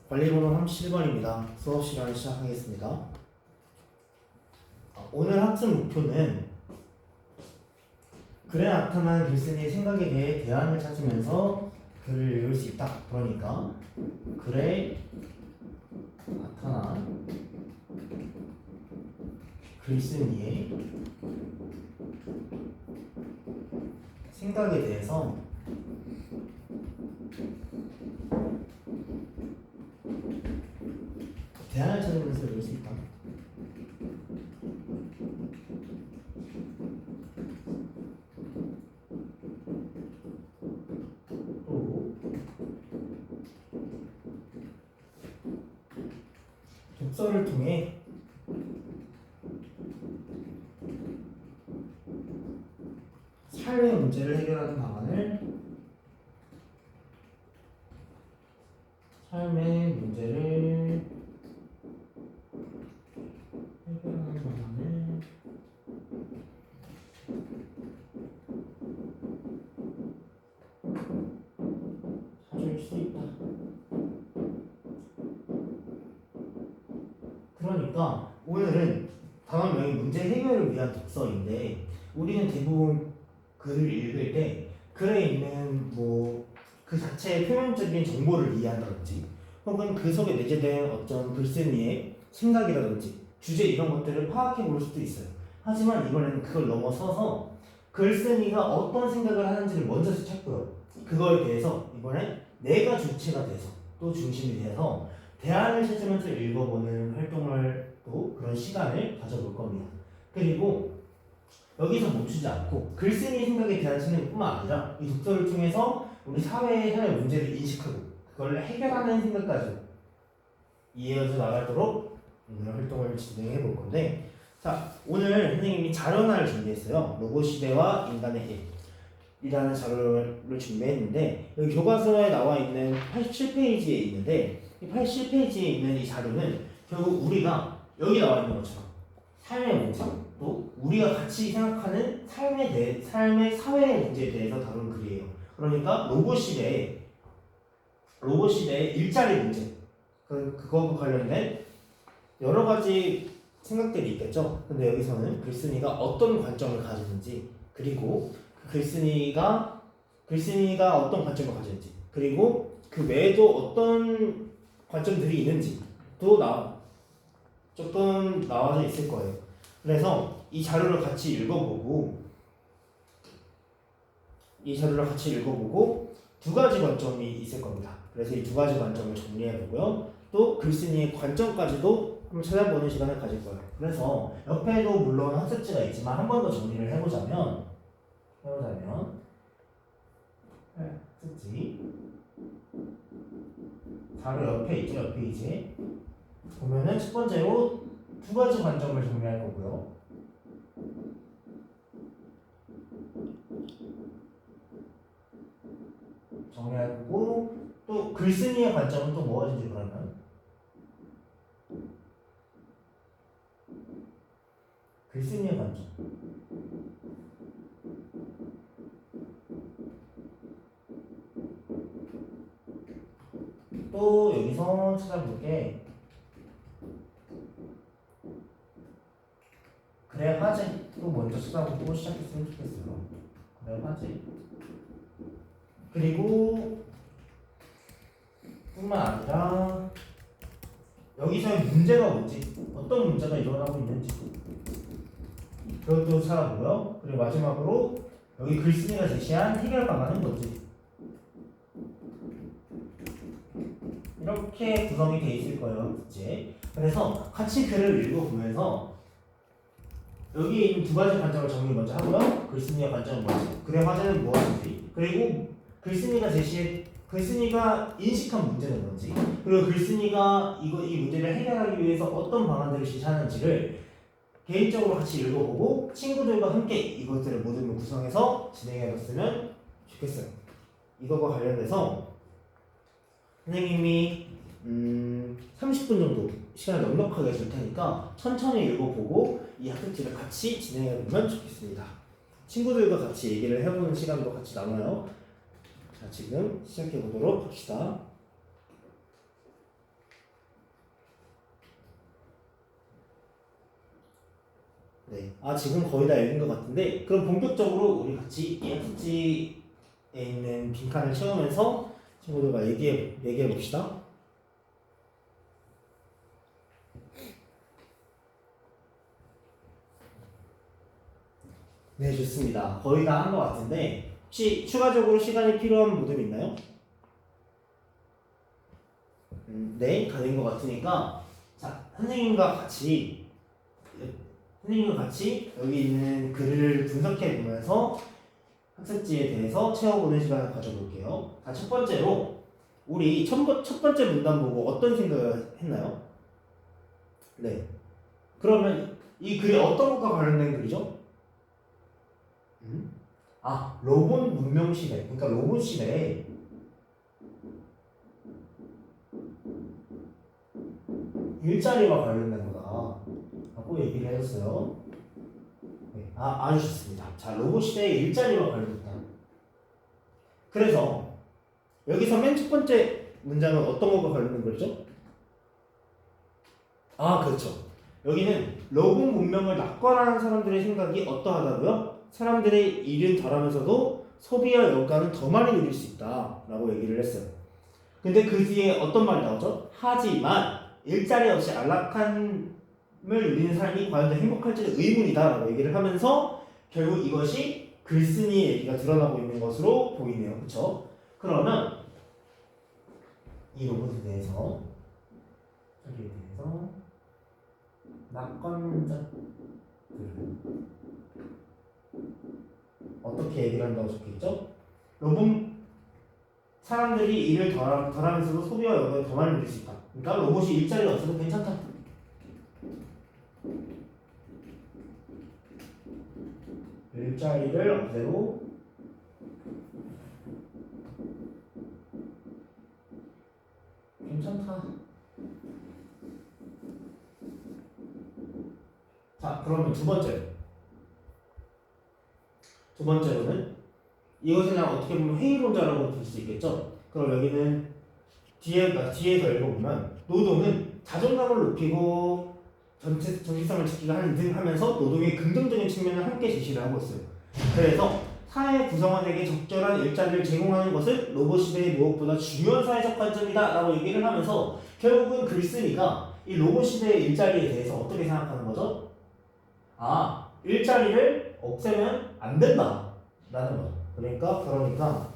관리번호 37번입니다. 수업 시간 시작하겠습니다. 오늘 학습 목표는 글에 나타난 글쓴이의 생각에 대해 대안을 찾으면서 글을 읽을 수 있다. 그러니까 글에 나타난 글쓴이의 생각에 대해서 대안을 찾으면서 읽을 수 있다. 또 독서를 통해 삶의 문제를 해결하는 방안을 찾을 수 있다. 그러니까 오늘은 단원명의 문제 해결을 위한 독서인데 우리는 대부분 글을 읽을 때 글에 있는 그 자체의 표면적인 정보를 이해한다든지 혹은 그 속에 내재된 어떤 글쓴이의 생각이라든지 주제 이런 것들을 파악해 볼 수도 있어요. 하지만 이번에는 그걸 넘어서서 글쓴이가 어떤 생각을 하는지를 먼저 찾고요. 그거에 대해서 이번엔 내가 주체가 돼서 또 중심이 돼서 대안을 찾으면서 읽어보는 활동을 또 그런 시간을 가져볼 겁니다. 그리고 여기서 멈추지 않고 글쓴이 생각에 대한 찾는 뿐만 아니라 이 독서를 통해서 우리 사회의 문제를 인식하고 그걸 해결하는 생각까지 이어져 나가도록 오늘 활동을 진행해 볼 건데, 자, 오늘 선생님이 자료 하나를 준비했어요. 로봇 시대와 인간의 일이라는 자료를 준비했는데 여기 교과서에 나와 있는 87페이지에 있는데 이 87페이지에 있는 이 자료는 결국 우리가 여기 나와 있는 것처럼 삶의 문제, 또 우리가 같이 생각하는 삶의 사회의 문제에 대해서 다룬 글이에요. 그러니까 로봇 시대의 일자리 문제, 그거와 관련된 여러 가지 생각들이 있겠죠. 근데 여기서는 글쓴이가 어떤 관점을 가지는지, 그리고 그 글쓴이가 어떤 관점을 가지는지, 그리고 그 외에도 어떤 관점들이 있는지 조금 나와져 있을 거예요. 그래서 이 자료를 같이 읽어보고 두 가지 관점이 있을 겁니다. 그래서 이 두 가지 관점을 정리해보고요. 또 글쓴이의 관점까지도 한번 찾아보는 시간을 가질 거예요. 그래서 옆에도 물론 학습지가 있지만 한 번 더 정리를 해보자면 학습지 자료 옆에 있죠. 옆 페이지에 보면은 첫 번째로 두 가지 관점을 정리할 거고요. 또 글쓴이의 관점은 또 무엇인지 그러면 글쓴이의 관점. 또 여기서 찾아볼게. 그래 화제 또 먼저 찾아보고 시작했으면 좋겠어요. 그래 화제. 그리고 뿐만 아니라 여기서의 문제가 뭔지, 어떤 문제가 일어나고 있는지 그것도 찾아보고요. 그리고 마지막으로 여기 글쓴이가 제시한 해결 방안은 뭔지, 이렇게 구성이 되어 있을 거예요. 이제 그래서 같이 글을 읽어보면서 여기에 있는 두 가지 관점을 정리 먼저 하고요. 글쓴이의 관점은 뭐지? 글의 화제는 무엇인지, 그리고 글쓴이가 인식한 문제는 뭔지, 그리고 글쓴이가 이 문제를 해결하기 위해서 어떤 방안들을 제시하는지를 개인적으로 같이 읽어보고 친구들과 함께 이것들을 모두 구성해서 진행해봤으면 좋겠어요. 이거와 관련돼서 선생님이 30분 정도 시간을 넉넉하게 줄 테니까 천천히 읽어보고 이 학습지를 같이 진행해보면 좋겠습니다. 친구들과 같이 얘기를 해보는 시간도 같이 나눠요. 자, 지금 시작해보도록 합시다. 네. 아, 지금 거의 다 읽은 것 같은데, 그럼 본격적으로 우리 같이 이 학습지에 있는 빈칸을 채우면서 친구들과 얘기해 봅시다. 네, 좋습니다. 거의 다 한 것 같은데, 혹시 추가적으로 시간이 필요한 분들 있나요? 네, 다 된 것 같으니까, 자, 선생님과 같이 여기 있는 글을 분석해 보면서 학습지에 대해서 채워보는 시간을 가져볼게요. 자, 첫 번째로, 우리 첫 번째 문단 보고 어떤 생각을 했나요? 네. 그러면 이 글이 어떤 것과 관련된 글이죠? 아, 로봇 문명 시대. 그러니까 로봇 시대에 일자리와 관련된 거다 라고 얘기를 해줬어요. 네. 아, 아주 좋습니다. 자, 로봇 시대의 일자리와 관련됐다. 그래서 여기서 맨 첫 번째 문장은 어떤 것과 관련된 거죠? 아, 그렇죠. 여기는 로봇 문명을 낙관하는 사람들의 생각이 어떠하다고요? 사람들의 일은 덜하면서도 소비와 여가는 더 많이 누릴 수 있다 라고 얘기를 했어요. 근데 그 뒤에 어떤 말이 나오죠? 하지만 일자리 없이 안락함을 누리는 사람이 과연 더 행복할지는 의문이다 라고 얘기를 하면서 결국 이것이 글쓴이의 얘기가 드러나고 있는 것으로 보이네요. 그렇죠? 그러면 이 로봇에 대해서 낙관자들 어떻게 얘기를 한다고 적혀있죠? 로봇 사람들이 일을 덜하면서도 소비와 여가를 더 많이 누릴 수 있다. 그러니까 로봇이 일자리가 없어도 괜찮다. 일자리를 없애도 괜찮다. 자, 그러면 두 번째로는 이것을 그냥 어떻게 보면 회의론자라고 볼 수 있겠죠. 그럼 여기는 뒤에서 읽어보면 노동은 자존감을 높이고 정체성을 지키게 하는 등 하면서 노동의 긍정적인 측면을 함께 제시를 하고 있어요. 그래서 사회 구성원에게 적절한 일자리를 제공하는 것은 로봇 시대의 무엇보다 중요한 사회적 관점이다 라고 얘기를 하면서 결국은 글쓴이가 이 로봇 시대의 일자리에 대해서 어떻게 생각하는 거죠? 아, 일자리를 없애면 안 된다 라는 거죠. 그러니까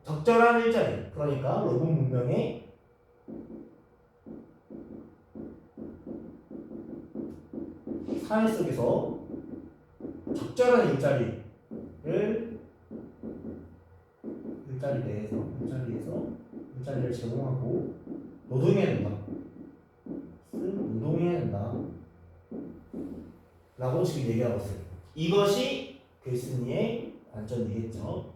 적절한 일자리, 그러니까 로봇 문명의 사회 속에서 적절한 일자리를 일자리를 제공하고 노동해야 된다 라고 지금 얘기하고 있어요. 이것이 글쓴이의 관점이겠죠.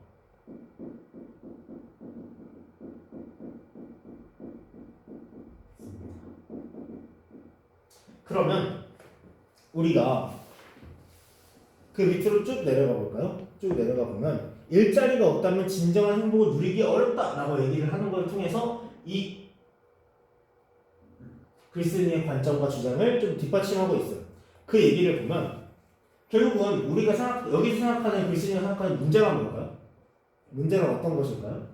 그러면 우리가 그 밑으로 쭉 내려가 볼까요? 쭉 내려가 보면 일자리가 없다면 진정한 행복을 누리기 어렵다라고 얘기를 하는 걸 통해서 이 글쓴이의 관점과 주장을 좀 뒷받침하고 있어요. 그 얘기를 보면 결국은 우리가 여기서 생각하는 글쓴이가 생각하는 문제가 뭘까요? 문제는 어떤 것일까요?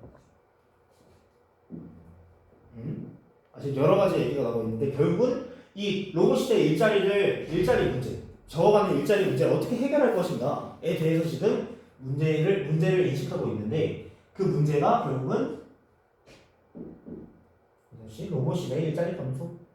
아직 여러 가지 얘기가 나오고 있는데 결국은 이 로봇 시대의 일자리 문제, 저어가는 일자리 문제를 어떻게 해결할 것인가에 대해서 지금 문제를 인식하고 있는데 그 문제가 결국은 이것이 로봇 시대의 일자리 감소이고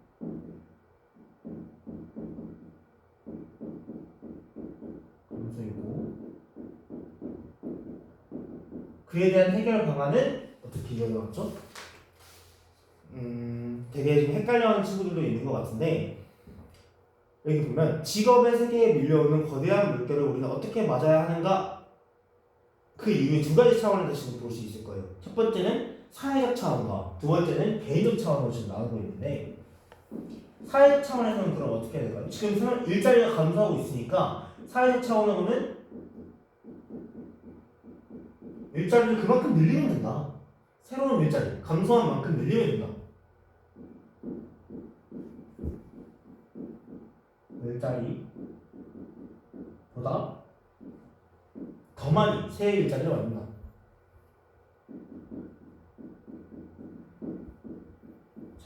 그에 대한 해결 방안은 어떻게 이루어졌죠? 되게 좀 헷갈려하는 친구들도 있는 것 같은데 여기 보면 직업의 세계에 밀려오는 거대한 물결을 우리는 어떻게 맞아야 하는가 그 이유의 두 가지 차원에서 지금 볼 수 있을 거예요. 첫 번째는 사회적 차원과 두 번째는 개인적 차원으로 지금 나오고 있는데 사회적 차원에서는 그럼 어떻게 해야 될까요? 지금 일자리가 감소하고 있으니까 사회적 차원으로는 일자리를 그만큼 늘리면 된다. 새로운 일자리, 감소한 만큼 늘리면 된다. 일자리보다 더 많이 세 일자리를 만든다.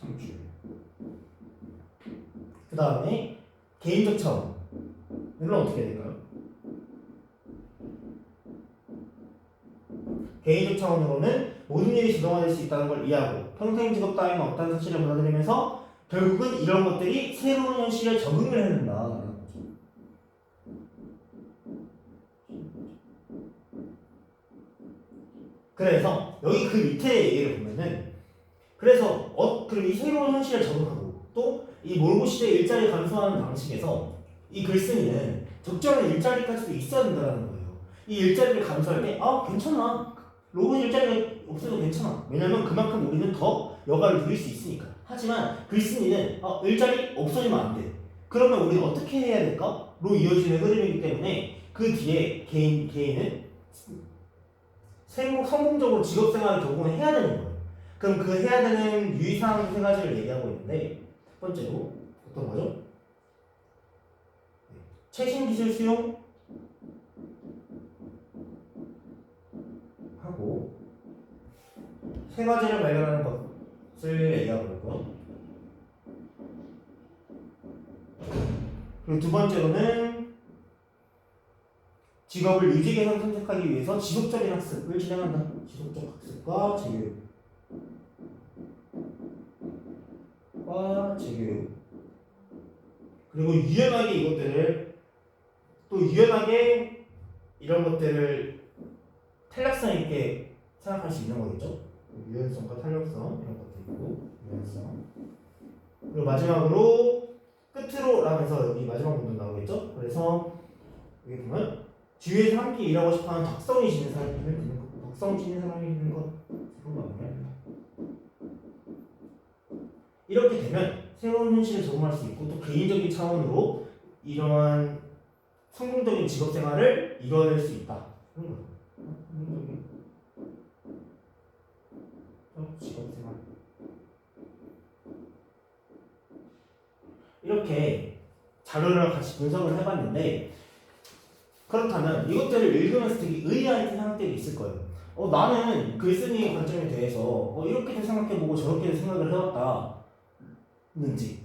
창출. 그 다음에 개인적 차원. 이건 어떻게 될까요? 개인적 차원으로는 모든 일이 자동화될 수 있다는 걸 이해하고 평생 직업 따위는 없다는 사실을 받아들이면서 결국은 이런 것들이 새로운 현실에 적응을 해야 된다. 그래서 여기 그 밑에 얘기를 보면은 그래서 그럼 이 새로운 현실에 적응하고 또 이 몰고 시대의 일자리 감소하는 방식에서 이 글쓴이는 적절한 일자리까지도 있어야 된다는 거예요. 이 일자리를 감소할 때 괜찮아. 로봇 일자리가 없어도 괜찮아. 왜냐면 그만큼 우리는 더 여가를 누릴 수 있으니까. 하지만 글쓴이는 일자리 없어지면 안 돼. 그러면 우리는 어떻게 해야 될까? 로 이어지는 흐름이기 때문에 그 뒤에 개인은 성공적으로 직업생활을 적응을 해야 되는 거예요. 그럼 그 해야 되는 유의사항 세 가지를 얘기하고 있는데 첫 번째로 어떤 거죠? 최신 기술 수용 하고 세 가지를 발견하는 것을 얘기하고 있고 그리고 두 번째로는 직업을 유지 개선 선택하기 위해서 지속적인 학습을 진행한다. 지속적 학습과 재교육 그리고 유연하게 이런 것들을 탄력성 있게 생각할 수 있는 거겠죠. 유연성과 탄력성 이런 것도 있고 유연성 그리고 마지막으로 끝으로 라면서 여기 마지막 부분 나오겠죠. 그래서 여기 보면 주위에서 함께 일하고 싶어하는 덕성이 지닌 사람이 있는 것, 덕성 지닌 사람이 있는 것으로 마무리합니다. 이렇게 되면 새로운 현실에 적응할 수 있고 또 개인적인 차원으로 이러한 성공적인 직업생활을 이뤄낼 수 있다. 그런 거죠. 성공적인 직업생활. 이렇게 자료를 같이 분석을 해봤는데 그렇다면 이것들을 읽으면서 되게 의아했던 생각들이 있을 거예요. 나는 글쓴이의 관점에 대해서 이렇게도 생각해보고 저렇게도 생각을 해왔다는지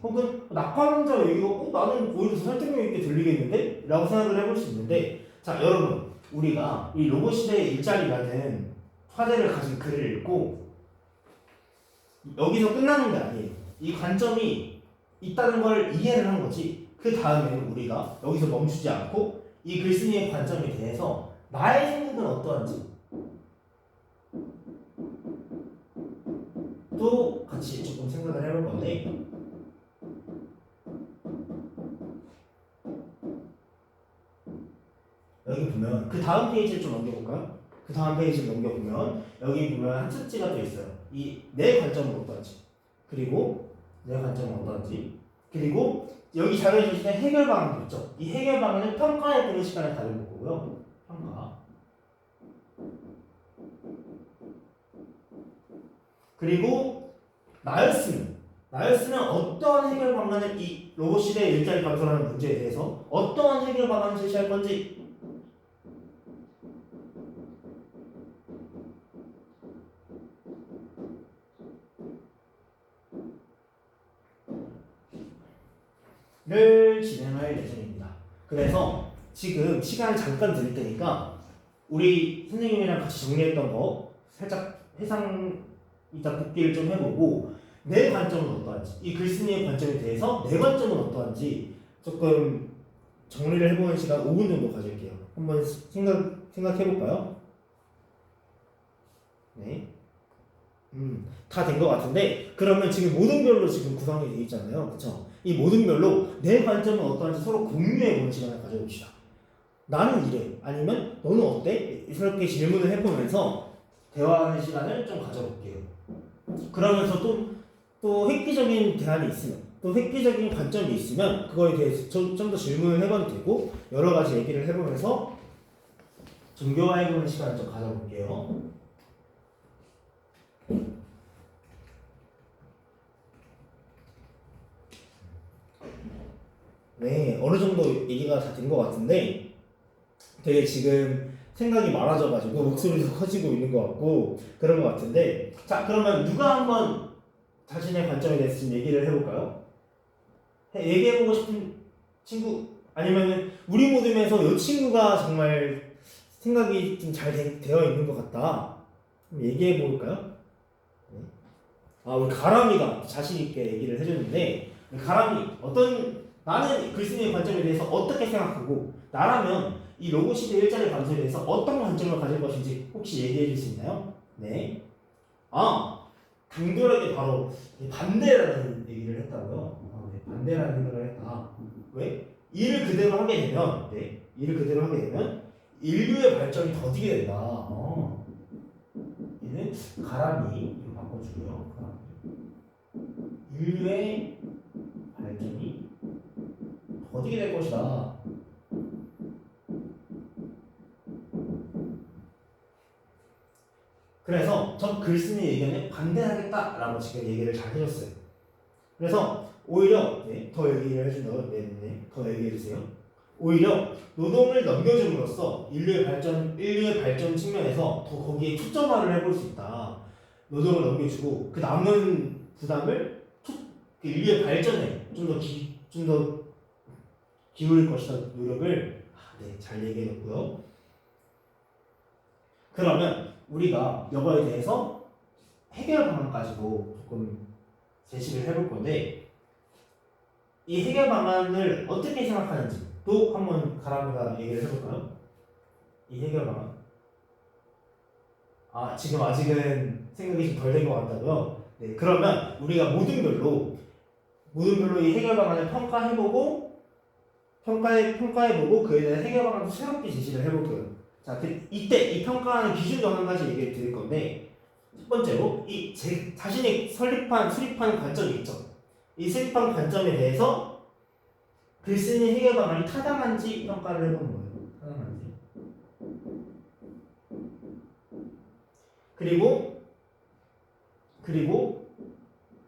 혹은 낙관론자 얘기가 나는 오히려 더 설득력 있게 들리겠는데? 라고 생각을 해볼 수 있는데 자 여러분 우리가 이 로봇 시대의 일자리라는 화제를 가진 글을 읽고 여기서 끝나는 게 아니에요. 이 관점이 있다는 걸 이해를 한 거지. 그 다음에는 우리가 여기서 멈추지 않고 이 글쓴이의 관점에 대해서 나의 생각은 어떠한지 또 같이 조금 생각을 해볼 건데 여기 보면 그 다음 페이지를 좀 넘겨볼까요? 그 다음 페이지를 넘겨보면 여기 보면 한 차지가 또 있어요. 이 내 관점은 어떠한지 그리고 내 관점은 어떠한지 그리고 여기 자료에 주시는 해결 방안도 있죠. 이 해결 방안은 평가해보는 시간을 가져볼 거고요. 평가. 그리고 나였으면 어떠한 해결 방안을 이 로봇 시대의 일자리 감소라는 문제에 대해서 어떠한 해결 방안을 제시할 건지 를 진행할 예정입니다. 그래서 지금 시간을 잠깐 드릴 테니까 우리 선생님이랑 같이 정리했던 거 살짝 회상이자 복기를 좀 해보고 내 관점은 어떠한지 이 글쓴이의 관점에 대해서 내 관점은 어떠한지 조금 정리를 해보는 시간 5분 정도 가질게요. 한번 생각해볼까요? 네. 다 된 것 같은데 그러면 지금 모든 별로 지금 구성이 되어 있잖아요. 그렇죠? 이 모든 별로 내 관점은 어떠한지 서로 공유해보는 시간을 가져봅시다. 나는 이래 아니면 너는 어때? 이렇게 질문을 해보면서 대화하는 시간을 좀 가져볼게요. 그러면서 또 획기적인 대안이 있으면 또 획기적인 관점이 있으면 그거에 대해서 좀 더 질문을 해봐도 되고 여러 가지 얘기를 해보면서 정교화해보는 시간을 좀 가져볼게요. 네, 어느 정도 얘기가 다 된 것 같은데 되게 지금 생각이 많아져가지고 목소리도 커지고 있는 것 같고 그런 것 같은데 자 그러면 누가 한번 자신의 관점에 대해서 좀 얘기를 해볼까요? 얘기해보고 싶은 친구 아니면 우리 모임에서 이 친구가 정말 생각이 좀 잘 되어 있는 것 같다 얘기해볼까요? 아 우리 가람이가 자신 있게 얘기를 해줬는데 가람이 나는 글쓴이의 관점에 대해서 어떻게 생각하고 나라면 이 로고 시대 일자리 감소에 대해서 어떤 관점을 가질 것인지 혹시 얘기해 줄 수 있나요? 네. 당돌하게 바로 반대라는 얘기를 했다고요? 네, 반대라는 생각을 했다. 왜? 일을 그대로 하게 되면, 일을 그대로 하게 되면 인류의 발전이 더디게 된다. 얘는 가람이 이거 바꿔주고요. 인류의 발전이 더디게 될 것이다. 그래서 저 글쓴이 의견에 반대하겠다라고 지금 얘기를 잘 해줬어요. 그래서 오히려 더 얘기를 해준다고 더 얘기해주세요. 오히려 노동을 넘겨줌으로써 인류의 발전 측면에서 더 거기에 초점화를 해볼 수 있다. 노동을 넘겨주고 그 남은 부담을 그 인류의 발전에 좀 더 기울일 것이다 노력을 잘 얘기해줬고요. 그러면 우리가 이거에 대해서 해결 방안까지도 조금 제시를 해볼 건데 이 해결 방안을 어떻게 생각하는지 또 한번 가람이가 얘기를 해볼까요? 이 해결 방안 지금 아직은 생각이 좀 덜 된 것 같다고요? 네, 그러면 우리가 모든 별로 이 해결 방안을 평가해보고 그에 대한 해결 방안도 새롭게 제시를 해볼게요. 자, 이때 이 평가하는 기준도 한 가지 얘기를 드릴 건데 첫 번째로 자신이 수립한 관점이 있죠. 이 수립한 관점에 대해서 글쓴이 해결 방안이 타당한지 평가를 해보는 거예요. 타당한지. 그리고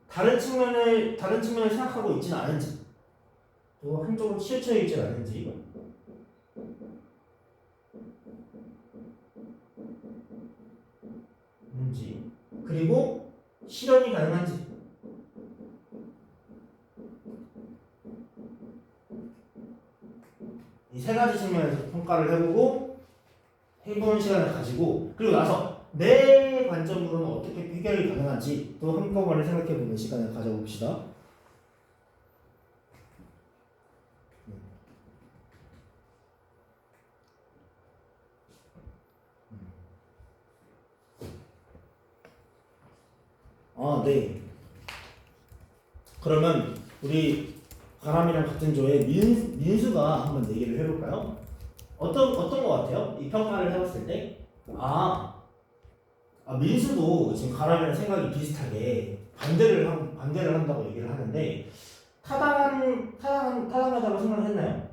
다른 측면을 생각하고 있지는 않은지 또 한쪽으로 치우쳐 있지 않은지 그리고 실현이 가능한지 이 세 가지 측면에서 평가를 해보고 해보는 시간을 가지고 그리고 나서 내 관점으로는 어떻게 해결이 가능한지 또 한꺼번에 생각해보는 시간을 가져봅시다. 네. 그러면 우리 가람이랑 같은 조의 민수가 한번 얘기를 해볼까요? 어떤 것 같아요? 이 평가를 해봤을 때 민수도 지금 가람이랑 생각이 비슷하게 반대를 한다고 얘기를 하는데 타당하다고 생각을 했나요?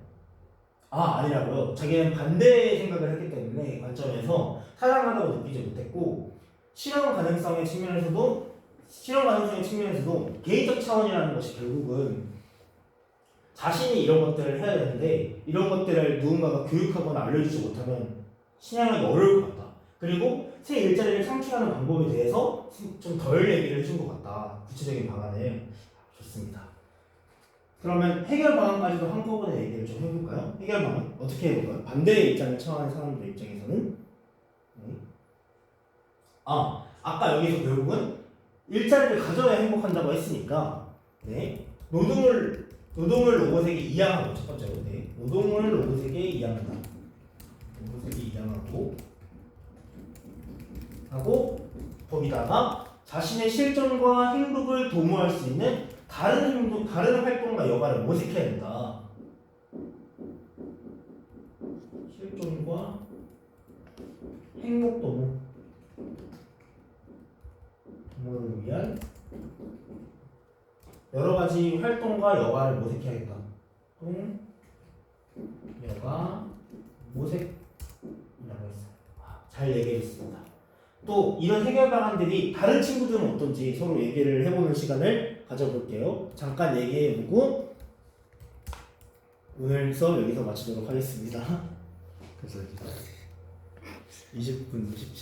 아니라고요. 자기는 반대 생각을 했기 때문에 관점에서 타당하다고 느끼지 못했고 실현 가능성의 측면에서도 개인적 차원이라는 것이 결국은 자신이 이런 것들을 해야 되는데 이런 것들을 누군가가 교육하거나 알려주지 못하면 실행하기 어려울 것 같다. 그리고 새 일자리를 창출하는 방법에 대해서 좀 덜 얘기를 해준 것 같다. 구체적인 방안을. 좋습니다. 그러면 해결 방안까지도 한꺼번에 얘기를 좀 해볼까요? 해결 방안 어떻게 해볼까요? 반대의 입장을 처하는 사람들 입장에서는 아까 여기서 결국은 일자리를 가져야 행복한다고 했으니까 노동을 로봇에게 이양하고 첫 번째로 노동을 로봇에게 이양한다. 로봇에게 이양하고 거기다가 자신의 실존과 행복을 도모할 수 있는 다른 활동과 여가를 모색해야 된다. 실존과 행복 도모를 위한 여러 가지 활동과 여가를 모색해야겠다. 여가 모색이라고 했어요. 잘 얘기했습니다. 또 이런 해결 방안들이 다른 친구들은 어떤지 서로 얘기를 해보는 시간을 가져볼게요. 잠깐 얘기해보고 오늘 수업 여기서 마치도록 하겠습니다. 그래서 20분 17초.